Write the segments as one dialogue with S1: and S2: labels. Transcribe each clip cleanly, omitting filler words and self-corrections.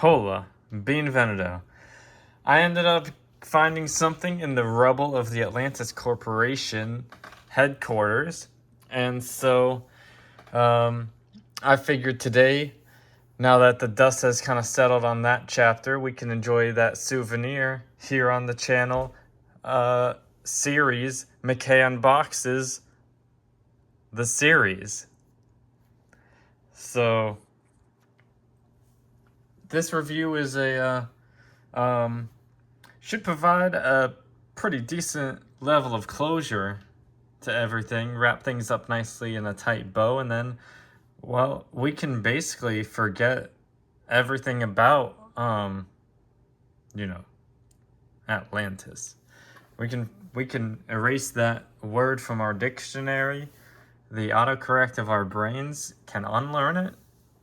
S1: Hola, bienvenido. I ended up finding something in the rubble of the Atlantwas Corporation headquarters, and so I figured today, now that the dust has kind of settled on that chapter, we can enjoy that souvenir here on the channel series, Mique Unboxes, the series. So this review is should provide a pretty decent level of closure to everything, wrap things up nicely in a tight bow, and then, well, we can basically forget everything about, Atlantis. We can erase that word from our dictionary. The autocorrect of our brains can unlearn it,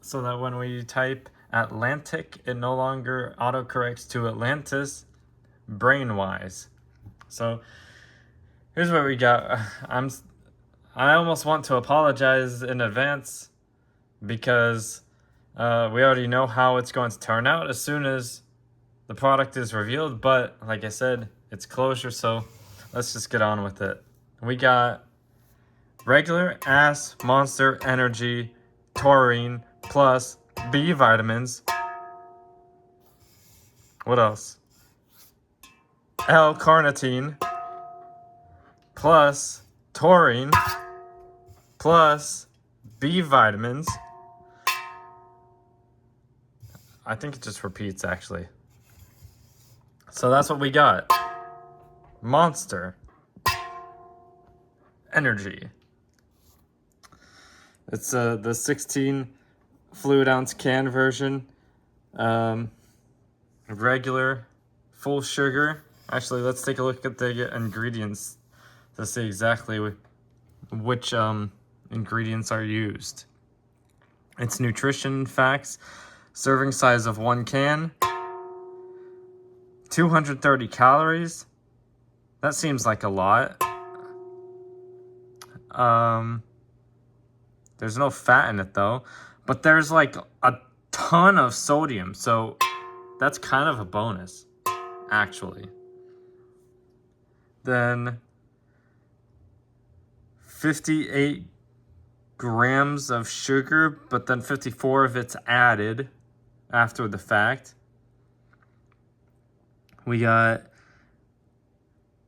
S1: so that when we type Atlantic, it no longer autocorrects to Atlantis, brain-wise. So here's what we got. I almost want to apologize in advance because we already know how it's going to turn out as soon as the product is revealed. But like I said, it's closure, so let's just get on with it. We got regular ass Monster Energy taurine plus B vitamins. What else? L-carnitine plus taurine plus B vitamins. I think it just repeats, actually. So that's what we got. Monster Energy. It's the 16 fluid ounce can version. Regular, full sugar. Actually, let's take a look at the ingredients to see exactly which ingredients are used. It's nutrition facts. Serving size of 1 can. 230 calories. That seems like a lot. There's no fat in it though, but there's like a ton of sodium, so that's kind of a bonus, actually. Then 58 grams of sugar, but then 54 of it's added after the fact. We got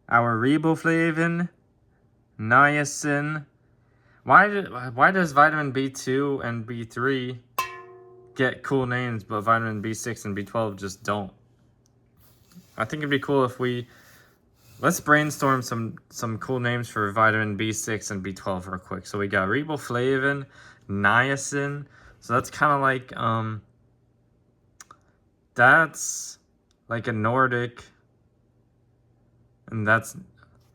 S1: our riboflavin, niacin. Why does vitamin B2 and B3 get cool names, but vitamin B6 and B12 just don't? I think it'd be cool if let's brainstorm some cool names for vitamin B6 and B12 real quick. So we got riboflavin, niacin. So that's kind of like that's like a Nordic, and that's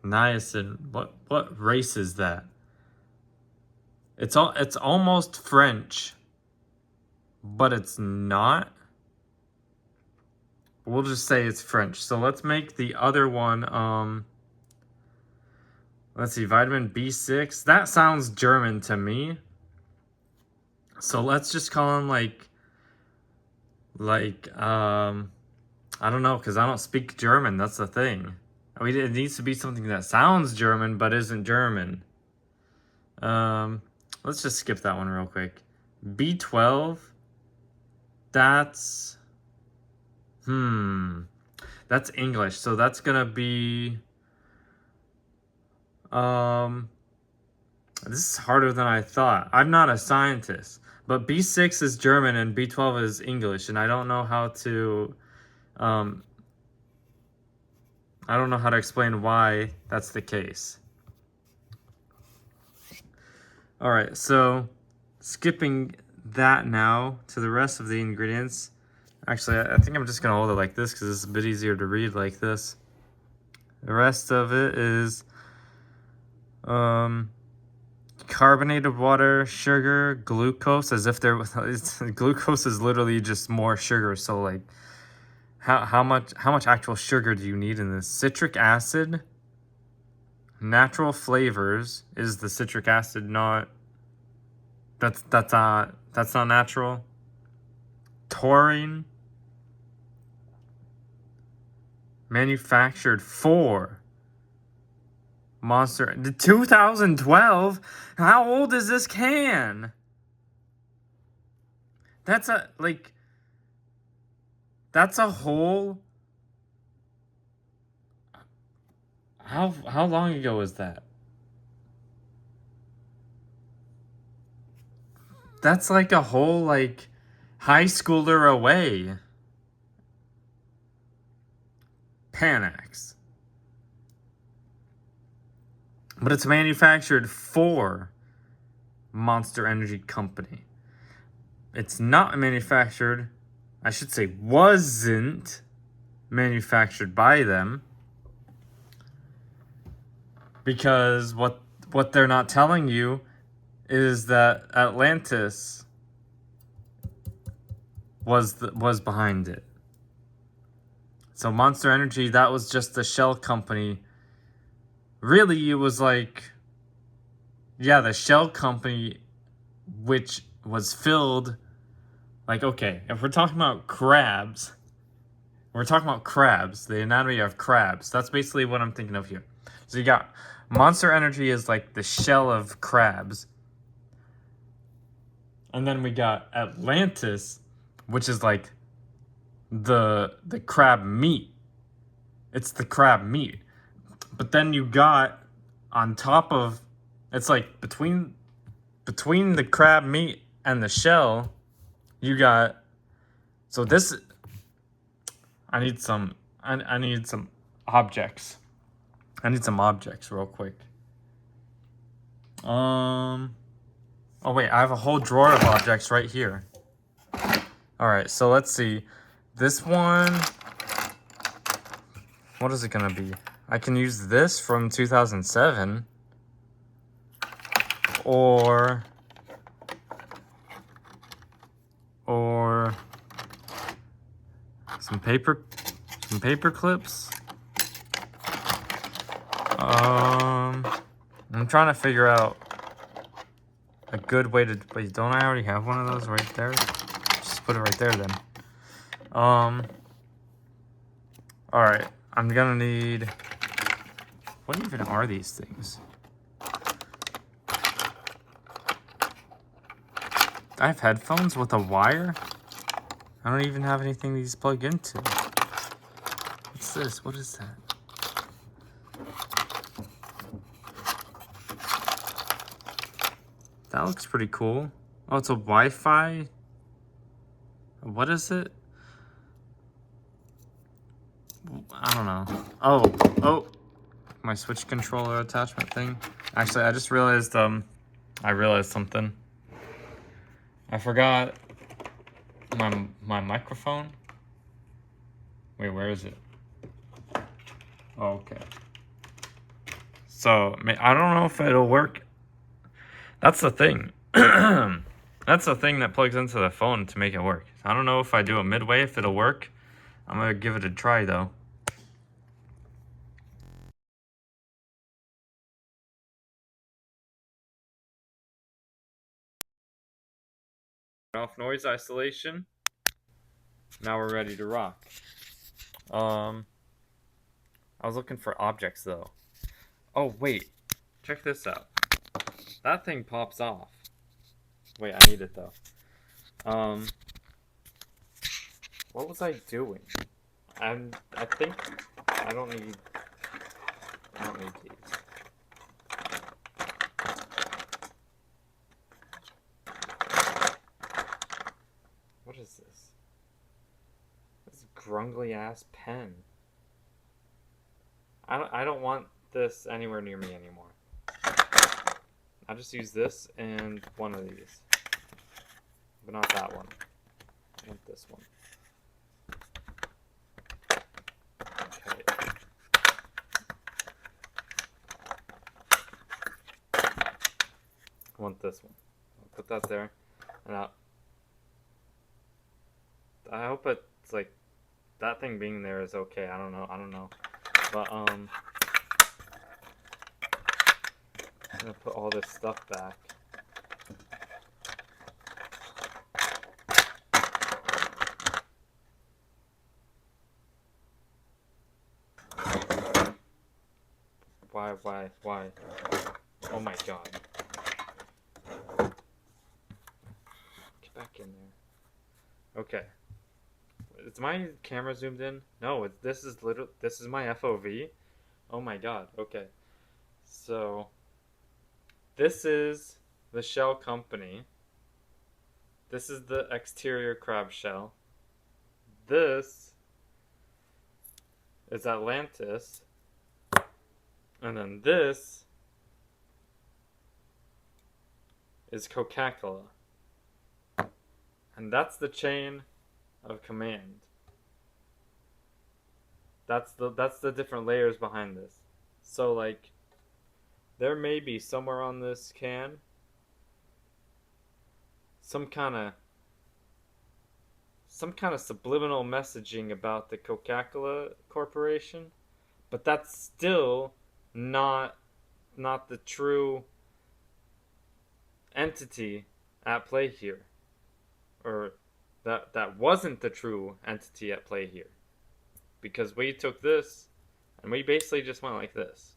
S1: niacin. What race is that? It's almost French, but it's not. We'll just say it's French. So let's make the other one, let's see, vitamin B6. That sounds German to me. So let's just call them like I don't know, because I don't speak German. That's the thing. I mean, it needs to be something that sounds German, but isn't German. Let's just skip that one real quick. B12, that's English, so that's gonna be this is harder than I thought. I'm not a scientist, but B6 is German and B12 is English, and I don't know how to explain why that's the case. All right, so skipping that now to the rest of the ingredients. Actually, I think I'm just gonna hold it like this because it's a bit easier to read like this. The rest of it is carbonated water, sugar, glucose, as if glucose is literally just more sugar. So like, how much actual sugar do you need in this? Citric acid. Natural flavors. Is the citric acid not? That's not natural. Taurine. manufactured for Monster. The 2012? How old is this can? That's a, like, that's a whole... How long ago is that? That's like a whole, like, high schooler away. Panax. But it's manufactured for Monster Energy Company. It's not manufactured, I should say wasn't manufactured by them. Because what they're not telling you is that Atlantis was behind it. So Monster Energy, that was just the shell company. Really, it was like, yeah, the shell company, which was filled, like, okay, if we're talking about crabs, the anatomy of crabs. That's basically what I'm thinking of here. So you got Monster Energy is like the shell of crabs. And then we got Atlantis, which is like the crab meat. It's the crab meat. But then you got on top of, it's like between the crab meat and the shell, you got, so this, I need some objects. I need some objects real quick. Oh wait, I have a whole drawer of objects right here. Alright, so let's see. This one, what is it gonna be? I can use this from 2007. Or some paper clips. I'm trying to figure out a good way to, wait, don't I already have one of those right there? Just put it right there then. Alright, I'm gonna need, what even are these things? I have headphones with a wire? I don't even have anything these plug into. What's this? What is that? That looks pretty cool. Oh, it's a Wi-Fi? What is it? I don't know. Oh, my Switch controller attachment thing. Actually, I just realized, I realized something. I forgot my microphone. Wait, where is it? Oh, okay. So, I don't know if it'll work. That's the thing. That's the thing that plugs into the phone to make it work. I don't know if I do it midway, if it'll work. I'm gonna give it a try, though. Off noise isolation. Now we're ready to rock. I was looking for objects though. Oh wait, check this out. That thing pops off. Wait, I need it though. What was I doing? I think I don't need these. What is this? This grungly ass pen. I don't want this anywhere near me anymore. I'll just use this and one of these. But not that one. I want this one. Okay. I want this one. I'll put that there. And I hope it's like, that thing being there is okay. I don't know. But, I'm gonna put all this stuff back. Why? Oh my god. Get back in there. Okay. Is my camera zoomed in? No, this is my FOV. Oh my god. Okay. So this is the shell company. This is the exterior crab shell. This is Atlantis. And then this is Coca-Cola. And that's the chain of command. That's the different layers behind this. So like there may be somewhere on this can some kind of subliminal messaging about the Coca-Cola Corporation, but that's still not the true entity at play here, or that wasn't the true entity at play here, because we took this and we basically just went like this,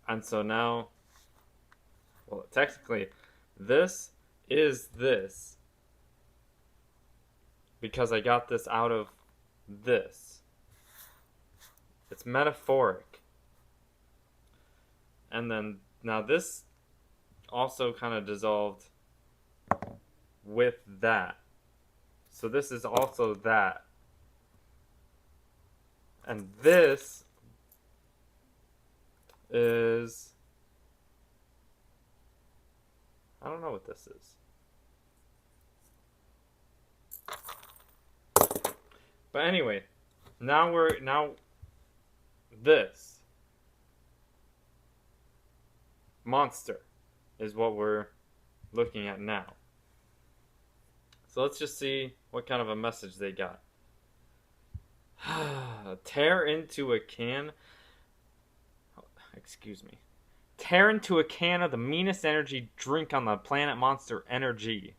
S1: and so now, well, technically this is this because I got this out of this. It's metaphoric. And then now this also kind of dissolved with that. So this is also that. And this is, I don't know what this is. But anyway, now this monster is what we're looking at now. So let's just see what kind of a message they got. Tear into a can. Excuse me. Tear into a can of the meanest energy drink on the planet, Monster Energy.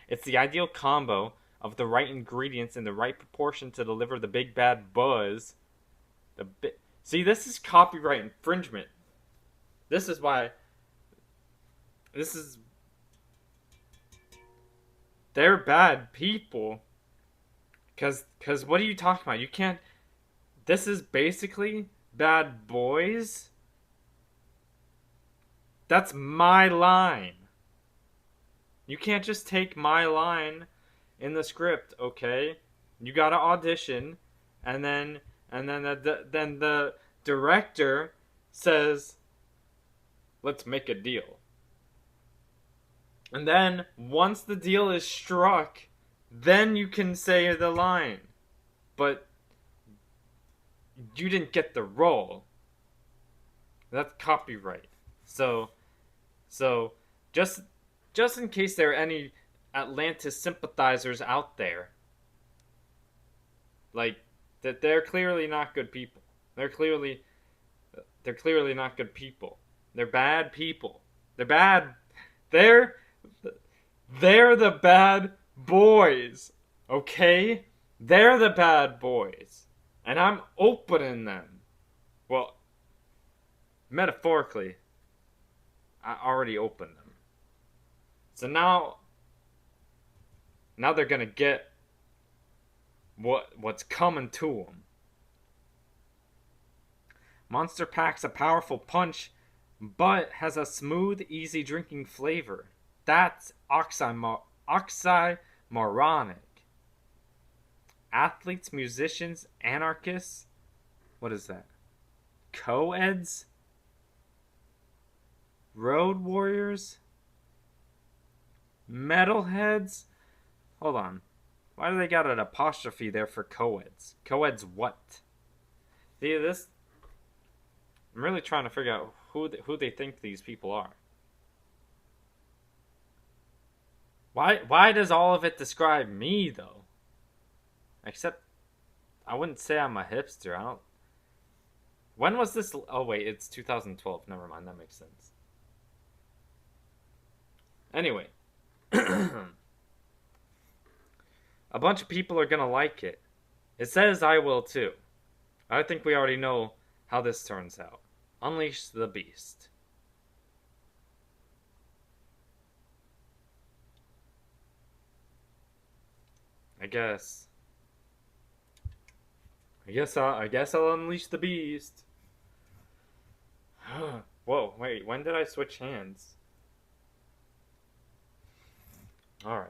S1: It's the ideal combo of the right ingredients in the right proportion to deliver the big bad buzz. See, this is copyright infringement. This is why. They're bad people. Cause what are you talking about? You can't. This is basically Bad Boys. That's my line. You can't just take my line in the script, okay? You gotta audition, and then the director says, "Let's make a deal." And then once the deal is struck, then you can say the line. But you didn't get the role. That's copyright. So just in case there are any Atlantis sympathizers out there, like, that they're clearly not good people. They're clearly not good people. They're bad people. They're bad. They're the bad boys. Okay? They're the bad boys. And I'm opening them. Well, metaphorically, I already opened them. So now they're gonna get what's coming to them. Monster packs a powerful punch, but has a smooth, easy drinking flavor. That's oxymoronic. Athletes, musicians, anarchists. What is that? Co-eds? Road warriors? Metalheads? Hold on. Why do they got an apostrophe there for co-eds? Co-eds what? See, this... I'm really trying to figure out who they think these people are. Why does all of it describe me, though? Except, I wouldn't say I'm a hipster. I don't... When was this... Oh, wait, it's 2012. Never mind, that makes sense. Anyway. A bunch of people are gonna like it. It says I will too. I think we already know how this turns out. Unleash the beast. I guess. I guess I'll unleash the beast. Whoa, wait, when did I switch hands? Alright.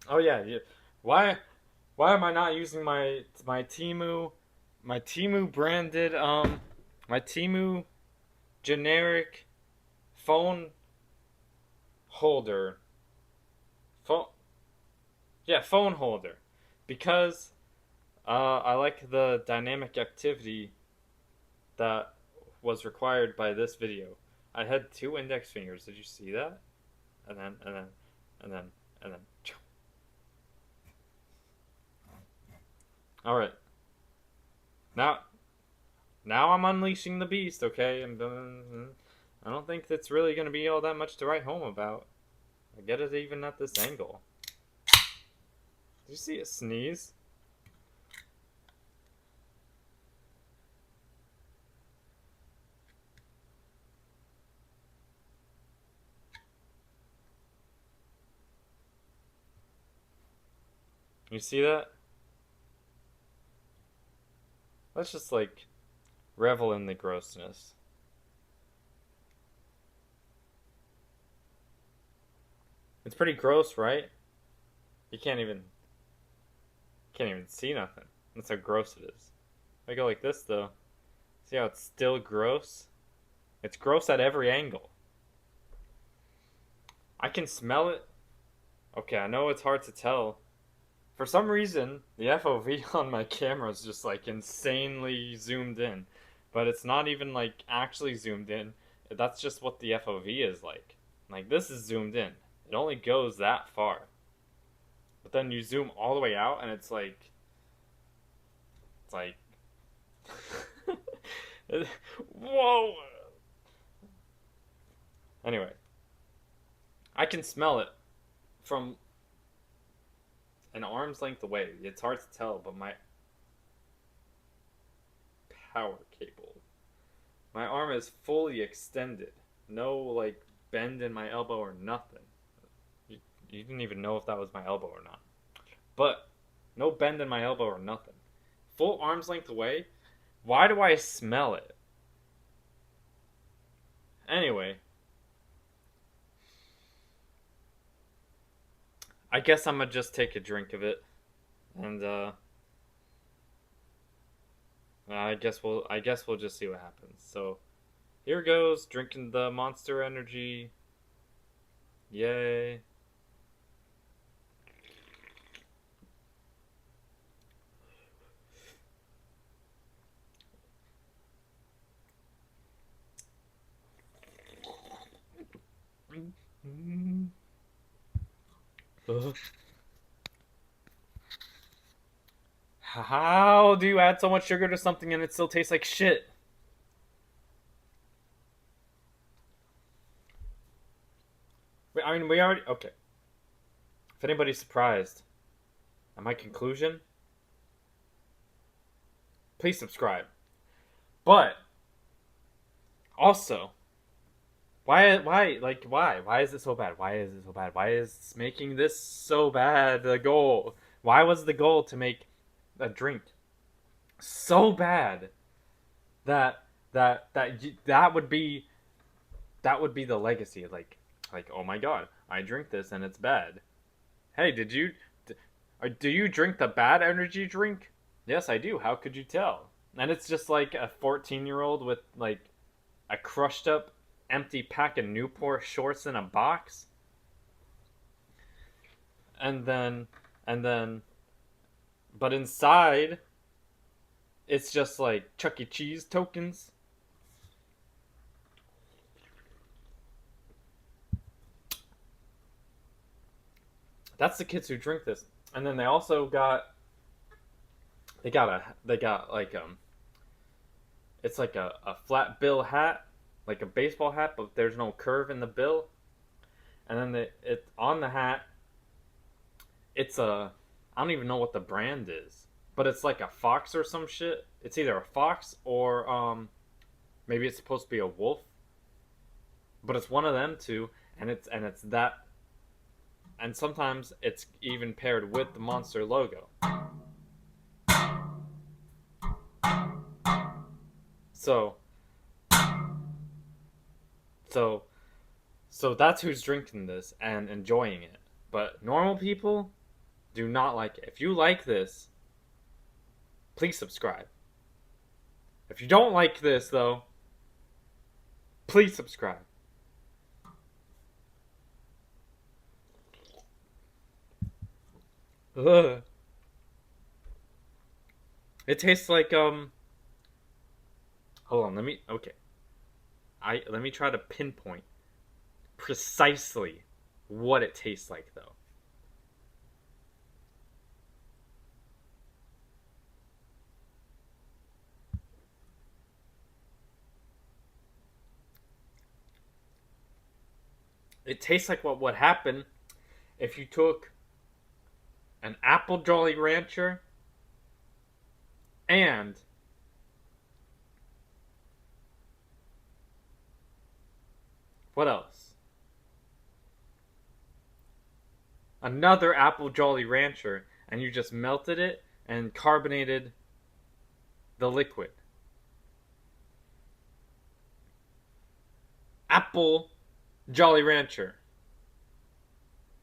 S1: Oh yeah, yeah. Why am I not using my Timu branded my Timu generic phone holder. Phone Yeah, phone holder. Because I like the dynamic activity that was required by this video. I had two index fingers. Did you see that? And then, and then, and then, and then. All right. Now, now I'm unleashing the beast. Okay, I don't think that's really gonna be all that much to write home about. I get it even at this angle. Did you see it sneeze? You see that? Let's just like revel in the grossness. It's pretty gross, right? You can't even see nothing. That's how gross it is. If I go like this though, see how it's still gross? It's gross at every angle. I can smell it. Okay, I know it's hard to tell. For some reason, the FOV on my camera is just like insanely zoomed in. But it's not even like actually zoomed in. That's just what the FOV is like. Like this is zoomed in. It only goes that far. But then you zoom all the way out and it's like whoa. Anyway, I can smell it from an arm's length away. It's hard to tell, but my power cable. My arm is fully extended. No like bend in my elbow or nothing. You didn't even know if that was my elbow or not. But no bend in my elbow or nothing. Full arm's length away. Why do I smell it? Anyway, I guess I'm gonna just take a drink of it, and I guess we'll just see what happens. So here goes, drinking the Monster Energy. Yay! How do you add so much sugar to something and it still tastes like shit? I mean, we already. Okay. If anybody's surprised at my conclusion, please subscribe. But also, why is it so bad? Why is it so bad? Why is making this so bad the goal? Why was the goal to make a drink so bad that would be the legacy? Like oh my god, I drink this and it's bad. Hey, do you drink the bad energy drink? Yes, I do. How could you tell? And it's just like a 14-year-old with like a crushed up empty pack of Newport shorts in a box. And then but inside it's just like Chuck E. Cheese tokens. That's the kids who drink this. And then they also they got like it's like a flat bill hat, like a baseball hat, but there's no curve in the bill. And then it on the hat, it's a I don't even know what the brand is, but it's like a fox or some shit. It's either a fox or maybe it's supposed to be a wolf, but it's one of them two, and it's that, and sometimes it's even paired with the Monster logo. So so so that's who's drinking this and enjoying it. But normal people do not like it. If you like this, please subscribe. If you don't like this though, please subscribe. Ugh. It tastes like hold on, let me try to pinpoint precisely what it tastes like though. It tastes like what would happen if you took an apple Jolly Rancher and what else? Another apple Jolly Rancher, and you just melted it and carbonated the liquid. Apple Jolly Rancher.